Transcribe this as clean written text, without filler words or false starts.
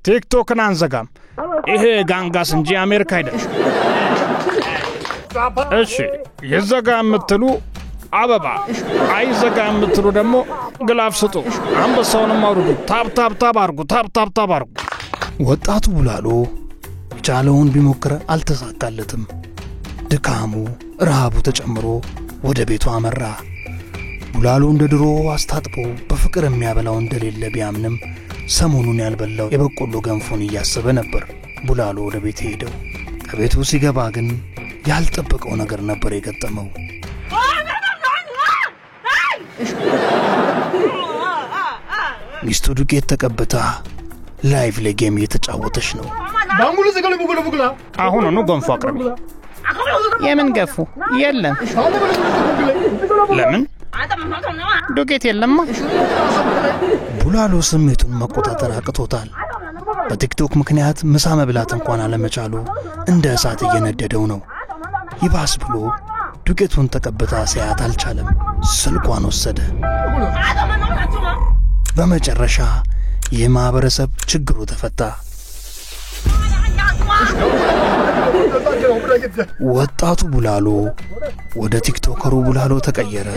ቲክቶክን አንዘጋም ይሄ ጋንጋስ እንጂ አሜሪካ አይደለም እሺ የዘጋ የምትሉ አበባ አይዘጋ የምትሉ ደግሞ ግላፍ ስጡ አንበሳውንም አውርዱ ታብ አርጉ ወጣቱ ቡላሎ ቻለውን ቢሞክር አልተሳካለትም ድካሙ ረሃቡ ተጨምሮ ወደ ቤቱ አመራ ቡላሎ እንደ ድሮ አስታጥቦ በፍቅር የሚያበላው እንደሌለ ቢያምንም ሰሞኑን ያልበላው የበቆሎ ገንፎን እያሰበ ነበር ቡላሎ ወደ ቤት ሄደው ከቤቱ ሲገባ ግን ያልጠበቀው ነገር ነበር የገጠመው ሚስቱ ዱቄት ተቀብታ ላይቭ ላይ ጌም እየተጫወተች ነው አሁን ገንፎ አቅርቢ የምን ገንፎ የለም ለምን ዱቄት የለማ ቡላሎ ስሜቱን መቆጣጠር አቅቶታል በቲክቶክ ምክንያት ምሳ መብላት እንኳን አለመቻሉ እንደ እሳት እየነደደው ነው ይባስ ብሎ ዱቄቱን ተቀብታ ሲያት አልቻለም ስልኳን ወሰደ በመጨረሻ የማህበረሰብ ችግሩ ተፈታ ወጣቱ ቡላሎ ወደ ቲክቶከሩ ቡላሎ ተቀየረ